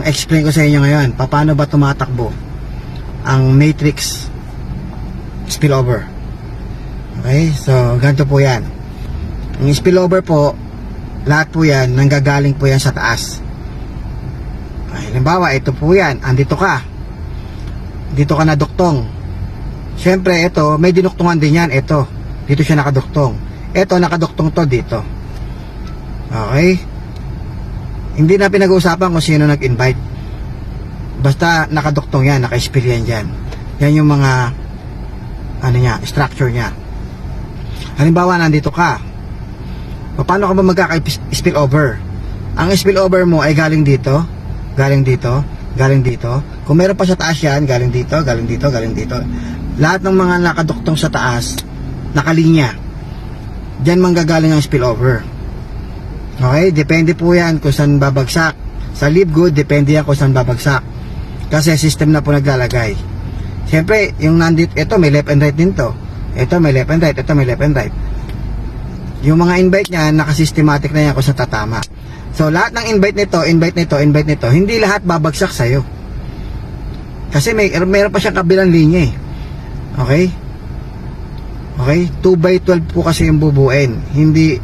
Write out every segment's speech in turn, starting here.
ang explain ko sa inyo ngayon, paano ba tumatakbo ang matrix spillover. Okay, so ganito po yan. Ang spillover po, lahat po yan nanggagaling po yan sa taas. Okay, halimbawa ito po yan, andito ka, dito ka naduktong. Siyempre ito may dinuktungan din yan. Ito, dito siya nakaduktong. Ito nakaduktong to dito. Okay, hindi na pinag-uusapan kung sino nag-invite. Basta nakaduktong yan, naka-spill yan dyan. Yan yung mga ano niya, structure niya. Halimbawa nandito ka, paano ka ba magkaka-spill over? Ang spill over mo ay galing dito, galing dito, galing dito. Kung meron pa sa taas yan, galing dito, galing dito, galing dito. Lahat ng mga nakaduktong sa taas, nakalinya. Diyan manggagaling ang spill over. Okay, depende po yan kung saan babagsak. Sa live good, depende yan kung saan babagsak. Kasi system na po naglalagay. Siyempre, yung nandito, ito may left and right din to. Ito may left and right, ito may left and right. Yung mga invite niya, nakasystematic na yan kung saan tatama. So, lahat ng invite nito, invite nito, invite nito, hindi lahat babagsak sa'yo. Kasi meron pa siyang kabilang linya eh. Okay? Okay? 2x12 po kasi yung bubuin. Hindi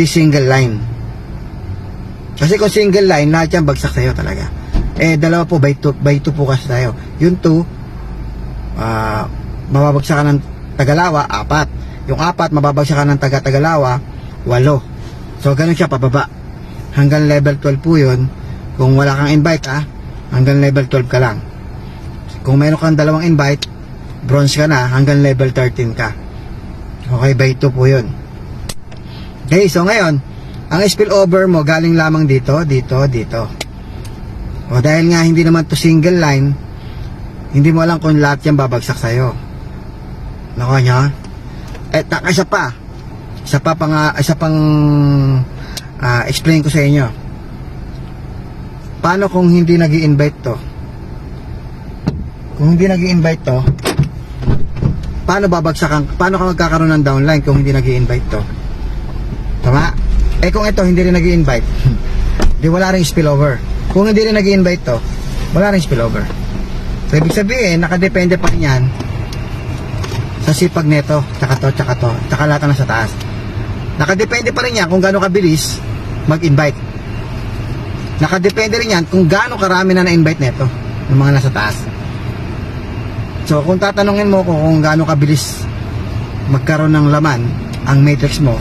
single line. Kasi kung single line, lahat yan bagsak sa'yo talaga. Eh, dalawa po, by 2 po kasi tayo. Yung 2, mababagsak ka ng Tagalawa, 4. Yung 4, mababagsak ka ng Tagalawa, 8. So, ganun siya pababa. Hanggang level 12 po yun. Kung wala kang invite, hanggang level 12 ka lang. Kung meron kang dalawang invite, bronze ka na, hanggang level 13 ka. Okay, by 2 po yun. Okay, so ngayon, ang spillover mo galing lamang dito, dito, dito. O dahil nga hindi naman to single line, hindi mo alam kung lahat yan babagsak sa'yo. Nakuha nyo? Isa pang explain ko sa inyo. Paano kung hindi nag-i-invite to? Kung hindi nag-i-invite to, paano babagsakan? Paano ka magkakaroon ng downline kung hindi nag-i-invite to? Tama? Eh kung ito hindi rin nag-i-invite, di wala rin spillover. Kung hindi rin nag-i-invite to, wala rin spillover. So ibig sabihin, nakadepende pa rin yan sa sipag neto, tsaka lahat na sa taas. Nakadepende pa rin yan kung gaano kabilis mag-invite. Nakadepende rin yan kung gaano karami na na-invite neto ng mga nasa taas. So kung tatanungin mo kung gaano kabilis magkaroon ng laman ang matrix mo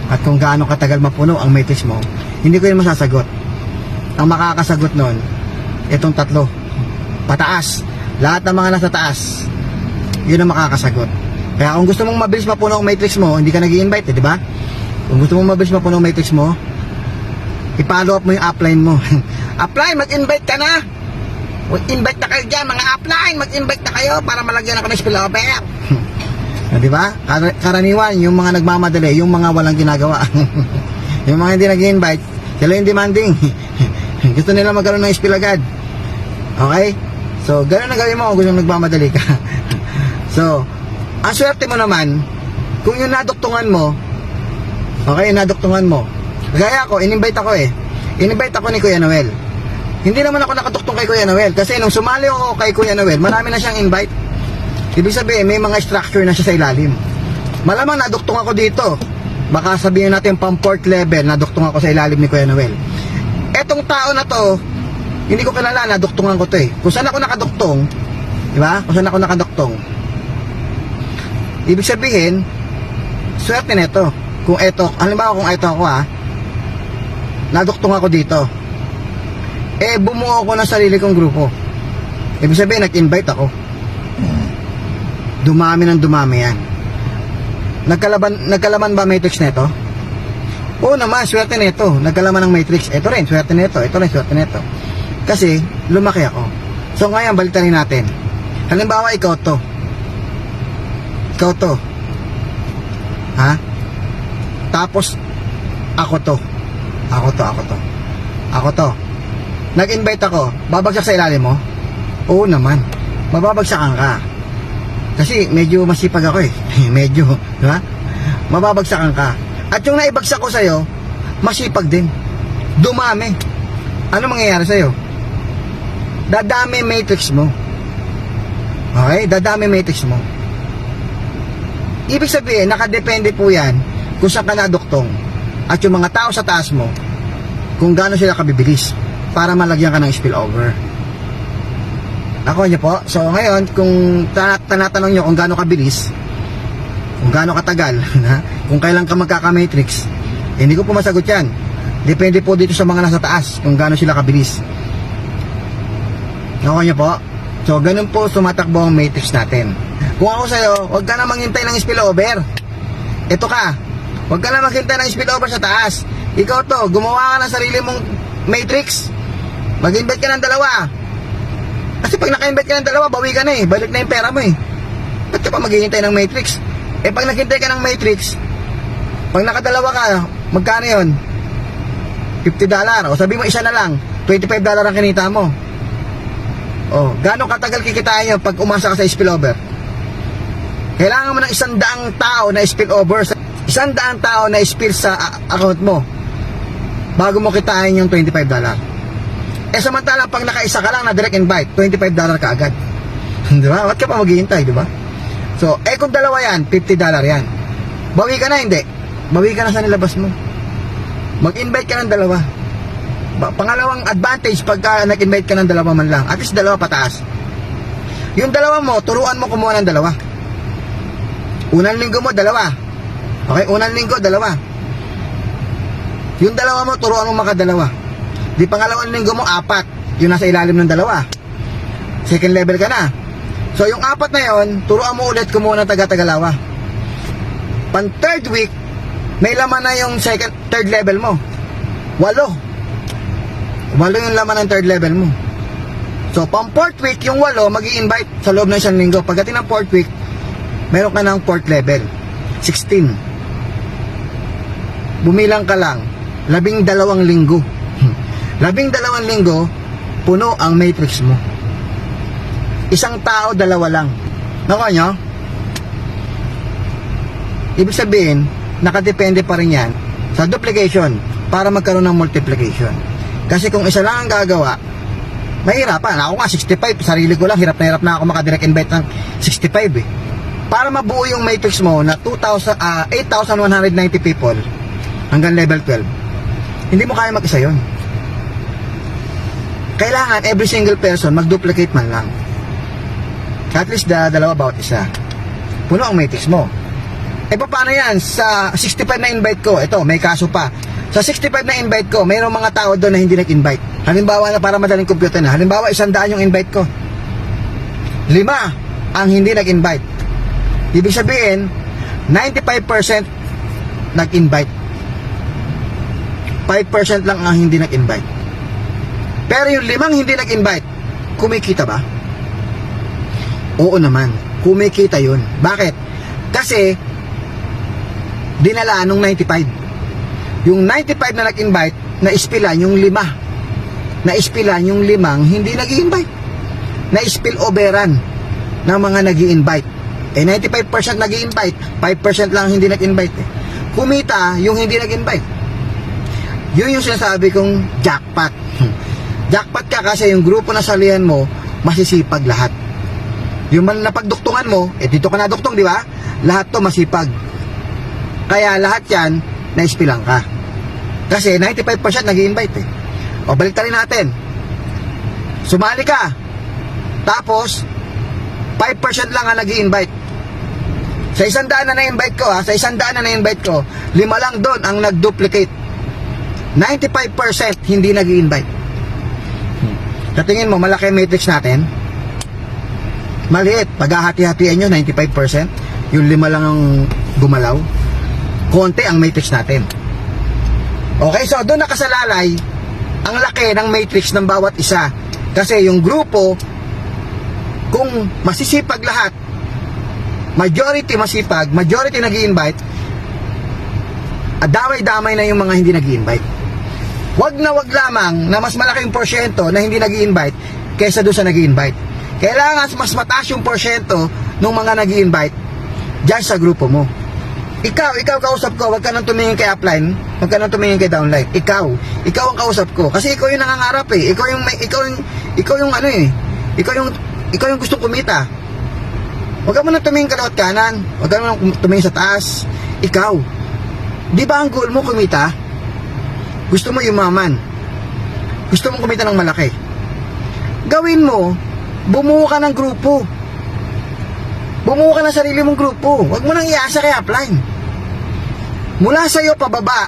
at kung gaano katagal mapuno ang matrix mo, hindi ko yun masasagot. Ang makakasagot nun, itong tatlo pataas, lahat ng mga nasa taas, yun ang makakasagot. Kaya kung gusto mong mabilis mapuno ang matrix mo, hindi ka nag-i-invite, di ba? Kung gusto mong mabilis mapuno ang matrix mo, i-follow up mo yung upline mo. Upline, mag-invite ka na! Mag-invite na kayo dyan, mga upline! Mag-invite na kayo para malagyan ako ng spillover. Di ba? Karaniwan, yung mga nagmamadali, yung mga walang ginagawa. Yung mga hindi nag-invite, sila yung demanding. Gusto nila magkaroon ng spill agad. Okay? So, gano'n na gawin mo kung gusto nagmamadali ka. So, ang swerte mo naman, kung yung naduktungan mo, okay, naduktungan mo. Gaya ako, in-invite ako eh. In-invite ako ni Kuya Noel. Hindi naman ako nakaduktong kay Kuya Noel. Kasi nung sumali ako kay Kuya Noel, marami na siyang invite. Ibig sabihin, may mga structure na siya sa ilalim. Malamang naduktong ako dito. Baka sabihin natin pang 4th level, naduktong ako sa ilalim ni Kuya Noel. Etong tao na to, hindi ko kilala, naduktungan ko to eh. Kung saan ako nakaduktong, di ba? Kung saan ako nakaduktong, ibig sabihin, swerte nito. Kung eto, halimbawa kung eto ako naduktong ako dito. Eh, bumuo ako ng sarili kong grupo. Ibig sabihin, nag-invite ako. Dumami ng dumami yan. Nagkalaman ba matrix nito? Oo naman, swerte nito. Nagkalaman ng matrix. Ito rin, swerte nito. Ito rin, swerte nito. Kasi, lumaki ako. So, ngayon, balitanin natin. Halimbawa, ikaw to. Ikaw to. Ha? Tapos, ako to. Ako to. Nag-invite ako. Babagsak sa ilalim mo? Oo naman. Mababagsakan ka. Kasi, medyo masipag ako eh. Medyo, di ba? Mababagsakan ka. At yung naibagsak ko sa'yo, masipag din. Dumami. Ano mangyayari sa'yo? dadami matrix mo. Okay? Dadami matrix mo. Ibig sabihin, nakadepende po yan kung saan ka naduktong at yung mga tao sa taas mo kung gaano sila kabibilis para malagyan ka ng spillover. Nakuha niyo po? So ngayon, kung tanatanong nyo kung gaano kabilis, kung gaano katagal, kung kailan ka magkaka-matrix, hindi ko po masagot yan. Depende po dito sa mga nasa taas kung gaano sila kabilis. Nakuha niyo po? So ganun po sumatakbo ang matrix natin. Kung ako sa'yo, huwag ka na maghintay ng spillover. Ito ka, huwag ka na maghintay ng spillover sa taas. Ikaw to, gumawa ka ng sarili mong matrix. Mag-invest ka ng dalawa. Kasi pag naka-invest ka ng dalawa, bawi ka na eh. Balik na yung pera mo eh. Ba't ka pa maghihintay ng matrix? Eh pag naghintay ka ng matrix, pag nakadalawa ka, magkano yun? $50. O sabi mo isa na lang, $25 ang kinita mo. O, gano'ng katagal kikitain yun pag umasa ka sa spillover? Kailangan mo ng 100 tao na spillover, 100 tao na spill sa account mo bago mo kitain yung $25. Eh samantalang pag nakaisa ka lang na direct invite, $25 ka agad. Di ba? Ba't ka pa maghihintay, di ba? So, kung dalawa yan, $50 yan. Bawi ka na, hindi. Bawi ka na sa nilabas mo. Mag-invite ka ng dalawa. Pangalawang advantage pagka nag-invite ka ng dalawa man lang, at least dalawa pataas. Yung dalawa mo, turuan mo kumuha ng dalawa. Unang linggo mo, dalawa. Okay, unang linggo, dalawa. Yung dalawa mo, turuan mo makadalawa. Di pangalawang linggo mo, 4. Yung nasa ilalim ng dalawa. Second level ka na. So yung 4 na yon, turuan mo ulit kumuha ng taga-tagalawa. Pan third week, may laman na yung third level mo. 8 yung laman ng third level mo. So pang fourth week, yung 8 magi-invite sa loob ng 1 linggo. Pagdating ng fourth week, meron ka ng fourth level, 16. Bumilang ka lang 12 linggo. 12 linggo, puno ang matrix mo. Isang tao, 2 lang. Nakuha nyo? Ibig sabihin, nakadepende pa rin yan sa duplication para magkaroon ng multiplication. Kasi kung isa lang ang gagawa, mahirapan. Ako nga, 65, sarili ko lang, hirap na ako makadirect invite ng 65 eh. Para mabuo yung matrix mo na 8,190 people hanggang level 12, hindi mo kaya mag-isa yun. Kailangan every single person mag-duplicate man lang. At least dalawa bawat isa. Puno ang matrix mo. Eh paano yan? Sa 65 na invite ko, ito, may kaso pa. Sa 65 na invite ko, mayroong mga tao doon na hindi nag-invite. Halimbawa na para madaling computer na. Halimbawa, 100 yung invite ko. 5 ang hindi nag-invite. Ibig sabihin, 95% nag-invite. 5% lang ang hindi nag-invite. Pero yung 5 hindi nag-invite, kumikita ba? Oo naman, kumikita yun. Bakit? Kasi, dinala nung 95. Yung 95 na nag-invite, na-spillan yung 5. Na-spillan yung 5 hindi nag-invite. Na-spill overan ng mga nag-invite. Eh 95% nag-invite, 5% lang hindi nag-invite eh. Kumita yung hindi nag-invite. Yun yung sinasabi kong jackpot. Jackpot ka kasi yung grupo na salihan mo, masisipag lahat. Yung man napagduktungan mo, eh dito ka naduktong, di ba? Lahat to masipag. Kaya lahat yan, na-spillan ka. Kasi 95% nag-invite eh. O balik rin natin. Sumali ka. Tapos, 5% lang ang nag-invite. Sa 100 na na-invite ko sa 100 na na-invite ko, 5 lang doon ang nag-duplicate. 95% hindi nag-invite. Sa tingin mo, malaki ang matrix natin? Maliit. Paghahati-hatian nyo, 95%. Yung 5 lang ang gumalaw. Konti ang matrix natin. Okay, so doon nakasalalay ang laki ng matrix ng bawat isa. Kasi yung grupo, kung masisipag lahat, majority masipag, majority nag-i-invite, damay-damay na yung mga hindi nag-i-invite. Wag na wag lamang na mas malaking porsyento na hindi nag-i-invite kaysa doon sa nag-i-invite. Kailangan mas mataas yung porsyento ng mga nag-i-invite dyan sa grupo mo. Ikaw kausap ko, wag ka nang tumingin kay upline, wag ka nang tumingin kay downline. Ikaw ang kausap ko. Kasi ikaw yung nangangarap eh. Ikaw yung ano eh. Ikaw yung gustong kumita. Wag ka mo nang tumingin kalawat kanan. Wag ka mo nang tumingin sa taas. Ikaw. Di ba ang goal mo kumita? Gusto mo yumaman. Gusto mong kumita ng malaki. Gawin mo, bumuo ka ng grupo. Bumuo ka ng sarili mong grupo. Huwag mo nang iasa kay upline. Mula sa'yo pababa.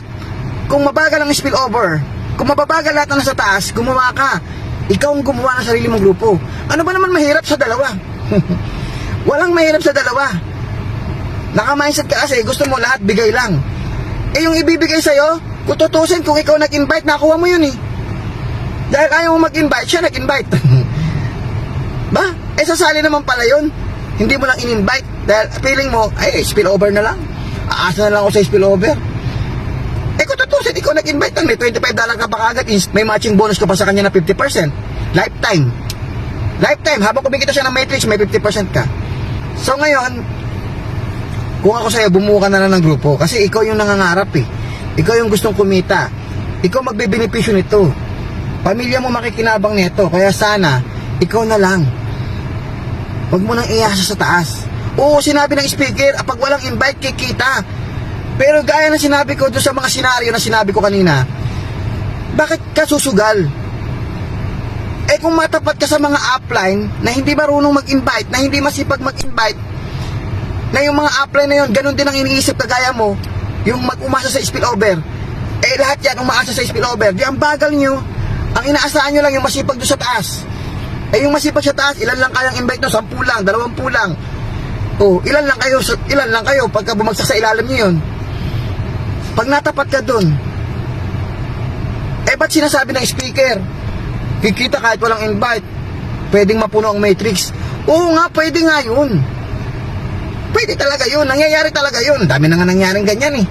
Kung mabagal ang spillover, kung mababagal lahat na nasa taas, gumawa ka. Ikaw ang gumawa ng sarili mong grupo. Ano ba naman mahirap sa dalawa? Walang mahirap sa dalawa. Naka-mindset ka kasi gusto mo lahat bigay lang. Eh yung ibibigay sa'yo, kung tutusin, kung ikaw nag-invite, nakuha mo yun eh. Dahil ayaw mo mag-invite, siya nag-invite. Ba? Eh sasali naman pala yun. Hindi mo lang in-invite. Dahil feeling mo, ay, spillover na lang. Aasa na lang ako sa spillover. Eh kung tutusin, ikaw nag-invite lang. May $25 ka pa kagad. May matching bonus ka pa sa kanya na 50%. Lifetime. Lifetime. Habang kumikita siya ng matrix, may 50% ka. So ngayon, kung ako sa'yo, bumuo ka na lang ng grupo. Kasi ikaw yung nangangarap eh. Ikaw yung gustong kumita. Ikaw magbebenepisyo nito. Pamilya mo makikinabang nito. Kaya sana, ikaw na lang. Huwag mo nang iasa sa taas. Oo, sinabi ng speaker, pag walang invite, kikita. Pero gaya na sinabi ko doon sa mga senaryo na sinabi ko kanina, bakit ka susugal? Eh kung matapat ka sa mga upline na hindi marunong mag-invite, na hindi masipag mag-invite, na yung mga upline na yun, ganun din ang iniisip kagaya mo, yung mag-umasa sa spillover. Eh lahat yan umaasa sa spillover. Di ang bagal nyo. Ang inaasahan nyo lang yung masipag doon sa taas. Eh yung masipag sa taas, ilan lang kayang invite no? 10 lang, 20 lang. Oh, ilan lang kayo pagka bumagsak sa ilalim nyo yun. Pag natapat ka doon, eh ba't sinasabi ng speaker, kikita kahit walang invite, pwedeng mapuno ang matrix? Oo nga, pwede nga yun. Pwede talaga yun, nangyayari talaga yun. Dami na nga nangyaring ganyan eh.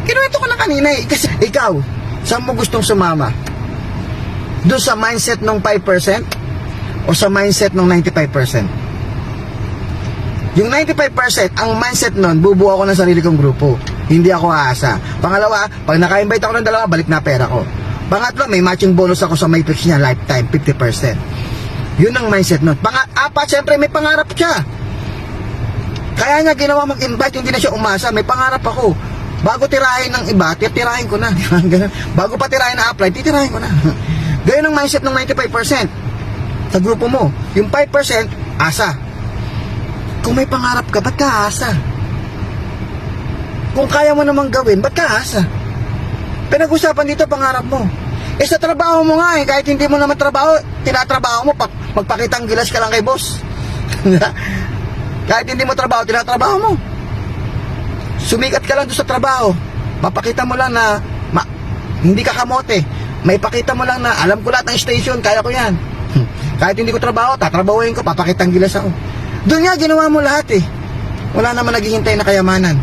Kinuwento ko na kanina eh. Kasi ikaw, saan mo gustong sumama? Doon sa mindset ng 5% o sa mindset ng 95%? Yung 95%, ang mindset nun, bubuo ako ng sarili kong grupo. Hindi ako aasa. Pangalawa, pag naka-invite ako ng dalawa, balik na pera ko. Pangatlo, may matching bonus ako sa matrix niya, lifetime, 50%. Yun ang mindset nun. Apat, syempre may pangarap siya. Kaya niya ginawa mag-invite, hindi na siya umasa. May pangarap ako. Bago tirahin ng iba, titirahin ko na. Bago pa tirahin na upline, titirahin ko na. Gayun ang mindset ng 95% sa grupo mo. Yung 5%, asa. Kung may pangarap ka, ba't ka asa? Kung kaya mo namang gawin, ba't ka asa? Pinag-usapan dito, pangarap mo. Eh sa trabaho mo nga eh, kahit hindi mo naman trabaho, tinatrabaho mo, magpakitang gilas ka lang kay boss. Kahit hindi mo trabaho, tinatrabaho mo. Sumikat ka lang doon sa trabaho. Mapakita mo lang na hindi ka kamote. May pakita mo lang na alam ko lahat ng station, kaya ko yan. Kahit hindi ko trabaho, tatrabahuin ko, papakitang gilas ako. Doon nga, ginawa mo lahat eh. Wala naman naghihintay na kayamanan.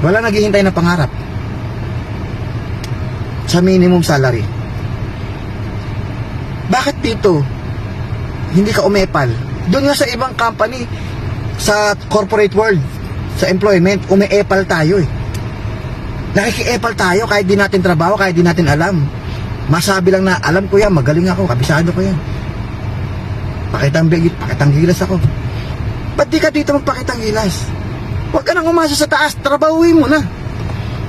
Wala naghihintay na pangarap. Sa minimum salary. Bakit dito hindi ka umepal? Doon nga sa ibang company, sa corporate world, sa employment, umeepal tayo eh. Nakikiepal tayo kahit di natin trabaho, kahit di natin alam. Masabi lang na alam ko yan, magaling ako, kabisado ko yan. Pakitang gilas ako. Ba't di ka dito magpakitang gilas? Huwag ka nang umasa sa taas, trabahuin mo na.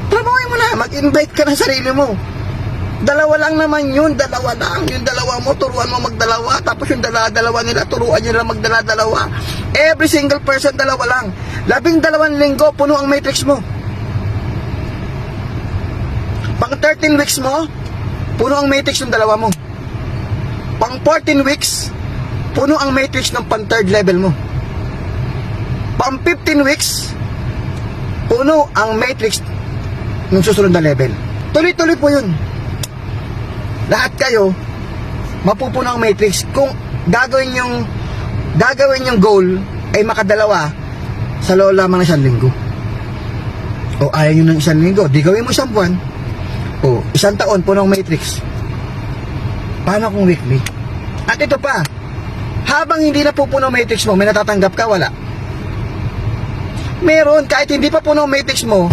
Trabahuin mo na, mag-invite ka ng sarili mo. Dalawa lang naman yun, dalawa lang. Yung dalawa mo, turuan mo magdalawa. Tapos yung dalawa nila, turuan nila magdala-dalawa. Every single person, dalawa lang. 12 linggo, puno ang matrix mo. Pang 13 weeks mo, puno ang matrix ng dalawa mo. Pang 14 weeks, puno ang matrix ng pang 3rd level mo. Pang 15 weeks, puno ang matrix ng susunod na level. Tuloy-tuloy po yun. Lahat kayo, mapupuno ang matrix. Kung gagawin yung goal ay makadalawa sa loob lamang ng 1 linggo. O ayaw nyo ng 1 linggo, di gawin mo 1 buwan. O 1 taon, puno ang matrix. Paano kung weekly? At ito pa, habang hindi na pupuno ang matrix mo, may natatanggap ka, wala. Meron, kahit hindi pa puno ang matrix mo,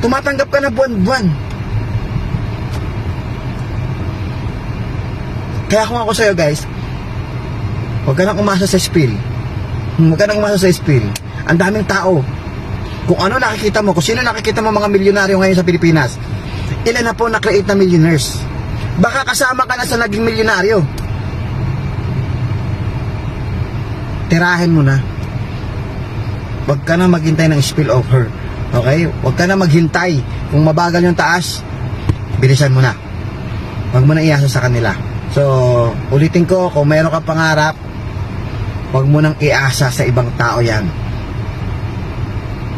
tumatanggap ka na buwan-buwan. Kaya kung ako sa'yo guys, huwag ka nang umasa sa spill. Huwag ka nang umasa sa spill. Ang daming tao. Kung ano nakikita mo, kung sino nakikita mo mga milyonaryo ngayon sa Pilipinas, ilan na po na-create na millionaires? Baka kasama ka na sa naging milyonaryo. Tirahin mo na. Huwag ka na maghintay ng spillover. Okay? Huwag ka na maghintay. Kung mabagal yung taas, bilisan mo na. Huwag mo na iasa sa kanila. So, ulitin ko, kung mayroon kang pangarap, huwag mo nang iasa sa ibang tao yan.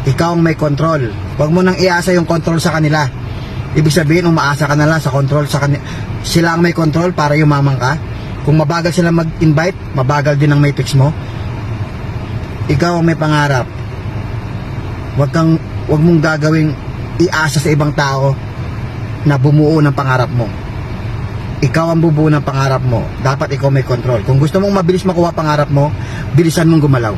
Ikaw ang may control. Huwag mo nang iasa yung control sa kanila. Ibig sabihin, umaasa ka na lang sa control sa kanila. Sila ang may control para yumaman ka. Kung mabagal sila mag-invite, mabagal din ang matrix mo. Ikaw ang may pangarap. Huwag mong gagawing iasa sa ibang tao na bumuo ng pangarap mo. Ikaw ang bubuo ng pangarap mo. Dapat ikaw may control. Kung gusto mong mabilis makuha pangarap mo, bilisan mong gumalaw.